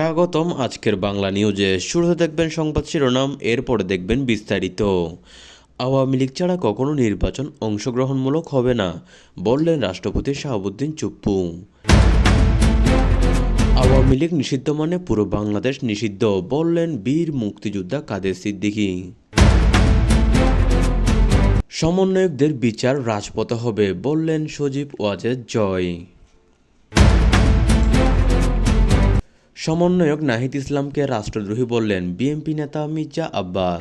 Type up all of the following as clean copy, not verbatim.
স্বাগতম আজকের বাংলা নিউজে। শুরুতে দেখবেন সংবাদ শিরোনাম, এরপরে দেখবেন বিস্তারিত। আওয়ামী লীগ ছাড়া কখনো নির্বাচন অংশগ্রহণমূলক হবে না, বললেন রাষ্ট্রপতি শাহাবুদ্দিন চুপ্পু। আওয়ামী লীগ নিষিদ্ধ মানে পুরো বাংলাদেশ নিষিদ্ধ, বললেন বীর মুক্তিযোদ্ধা কাদের সিদ্দিকী। সমন্বয়কদের বিচার রাজপথে হবে, বললেন সজীব ওয়াজেদ জয়। সমন্বয়ক নাহিদ ইসলামকে রাষ্ট্রদ্রোহী বললেন বিএনপি নেতা মির্জা আব্বাস।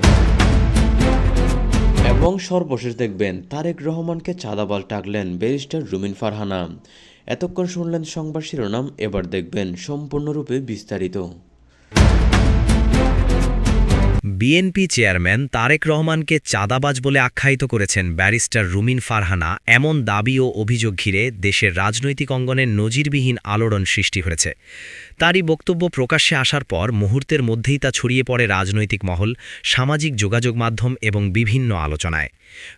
এবং সর্বশেষ দেখবেন তারেক রহমানকে চাঁদাবাজ ডাকলেন ব্যারিস্টার রুমিন ফারহানা। এতক্ষণ শুনলেন সংবাদ শিরোনাম, এবার দেখবেন সম্পূর্ণরূপে বিস্তারিত। বিএনপি চেয়ারম্যান তারেক রহমানকে চাঁদাবাজ বলে আখ্যায়িত করেছেন ব্যারিস্টার রুমিন ফারহানা, এমন দাবি ও অভিযোগ ঘিরে দেশের রাজনৈতিক অঙ্গনে নজিরবিহীন আলোড়ন সৃষ্টি হয়েছে। তারই বক্তব্য প্রকাশ্যে আসার পর মুহূর্তের মধ্যেই তা ছড়িয়ে পড়ে রাজনৈতিক মহল, সামাজিক যোগাযোগ মাধ্যম এবং বিভিন্ন আলোচনায়।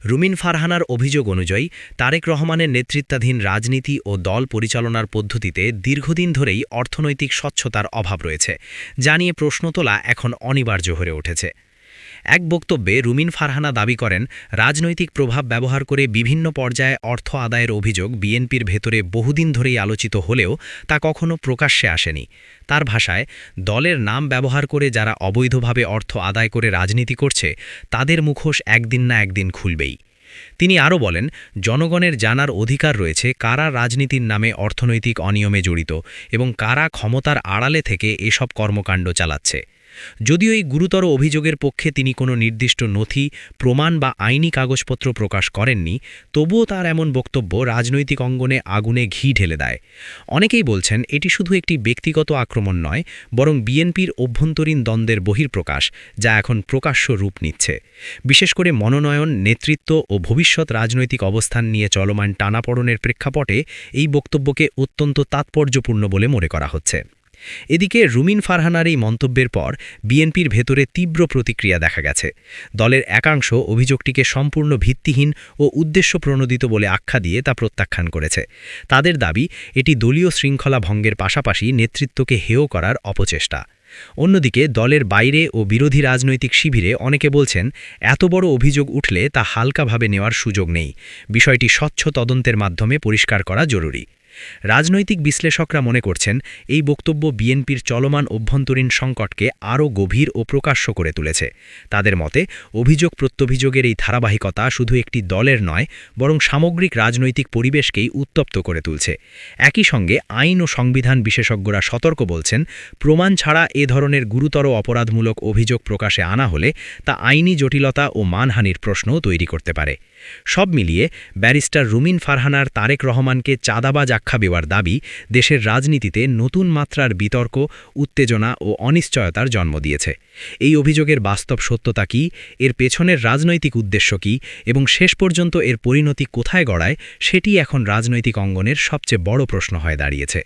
রুমিন ফারহানার অভিযোগ অনুযায়ী তারেক রহমানের নেতৃত্বাধীন রাজনীতি ও দল পরিচালনার পদ্ধতিতে দীর্ঘদিন ধরেই অর্থনৈতিক স্বচ্ছতার অভাব রয়েছে, যা নিয়ে প্রশ্ন তোলা এখন অনিবার্য হয়ে উঠেছে। এক বক্তব্যে রুমিন ফারহানা দাবি করেন, রাজনৈতিক প্রভাব ব্যবহার করে বিভিন্ন পর্যায়ে অর্থ আদায়ের অভিযোগ বিএনপির ভেতরে বহুদিন ধরেই আলোচিত হলেও তা কখনো প্রকাশ্যে আসেনি। তার ভাষায়, দলের নাম ব্যবহার করে যারা অবৈধভাবে অর্থ আদায় করে রাজনীতি করছে, তাদের মুখোশ একদিন না একদিন খুলবেই। তিনি আরও বলেন, জনগণের জানার অধিকার রয়েছে কারা রাজনীতির নামে অর্থনৈতিক অনিয়মে জড়িত এবং কারা ক্ষমতার আড়ালে থেকে এসব কর্মকাণ্ড চালাচ্ছে। যদিও এই গুরুতর অভিযোগের পক্ষে তিনি কোনো নির্দিষ্ট নথি, প্রমাণ বা আইনি কাগজপত্র প্রকাশ করেননি, তবুও তার এমন বক্তব্য রাজনৈতিক অঙ্গনে আগুনে ঘি ঢেলে দেয়। অনেকেই বলছেন এটি শুধু একটি ব্যক্তিগত আক্রমণ নয়, বরং বিএনপির অভ্যন্তরীণ দ্বন্দ্বের বহির্প্রকাশ, যা এখন প্রকাশ্য রূপ নিচ্ছে। বিশেষ করে মনোনয়ন, নেতৃত্ব ও ভবিষ্যৎ রাজনৈতিক অবস্থান নিয়ে চলমান টানাপড়নের প্রেক্ষাপটে এই বক্তব্যকে অত্যন্ত তাৎপর্যপূর্ণ বলে মনে করা হচ্ছে। এদিকে রুমিন ফারহানার এই মন্তব্যের পর বিএনপির ভেতরে তীব্র প্রতিক্রিয়া দেখা গেছে। দলের একাংশ অভিযোগটিকে সম্পূর্ণ ভিত্তিহীন ও উদ্দেশ্যপ্রণোদিত বলে আখ্যা দিয়ে তা প্রত্যাখ্যান করেছে। তাদের দাবি, এটি দলীয় শৃঙ্খলা ভঙ্গের পাশাপাশি নেতৃত্বকে হেয় করার অপচেষ্টা। অন্যদিকে দলের বাইরে ও বিরোধী রাজনৈতিক শিবিরে অনেকে বলছেন, এত বড় অভিযোগ উঠলে তা হালকাভাবে নেওয়ার সুযোগ নেই, বিষয়টি স্বচ্ছ তদন্তের মাধ্যমে পরিষ্কার করা জরুরি। রাজনৈতিক বিশ্লেষকরা মনে করছেন, এই বক্তব্য বিএনপির চলমান অভ্যন্তরীণ সংকটকে আরও গভীর ও প্রকাশ্য করে তুলেছে। তাদের মতে, অভিযোগ প্রত্যভিযোগের এই ধারাবাহিকতা শুধু একটি দলের নয়, বরং সামগ্রিক রাজনৈতিক পরিবেশকেই উত্তপ্ত করে তুলছে। একই সঙ্গে আইন ও সংবিধান বিশেষজ্ঞরা সতর্ক বলছেন, প্রমাণ ছাড়া এ ধরনের গুরুতর অপরাধমূলক অভিযোগ প্রকাশে আনা হলে তা আইনি জটিলতা ও মানহানির প্রশ্নও তৈরি করতে পারে। সব মিলিয়ে ব্যারিস্টার রুমিন ফারহানার তারেক রহমানকে চাঁদাবাজ আখ্যা দেওয়ার দাবি দেশের রাজনীতিতে নতুন মাত্রার বিতর্ক, উত্তেজনা ও অনিশ্চয়তার জন্ম দিয়েছে। এই অভিযোগের বাস্তব সত্যতা কী, এর পেছনের রাজনৈতিক উদ্দেশ্য কী এবং শেষ পর্যন্ত এর পরিণতি কোথায় গড়ায়, সেটি এখন রাজনৈতিক অঙ্গনের সবচেয়ে বড় প্রশ্ন হয়ে দাঁড়িয়েছে।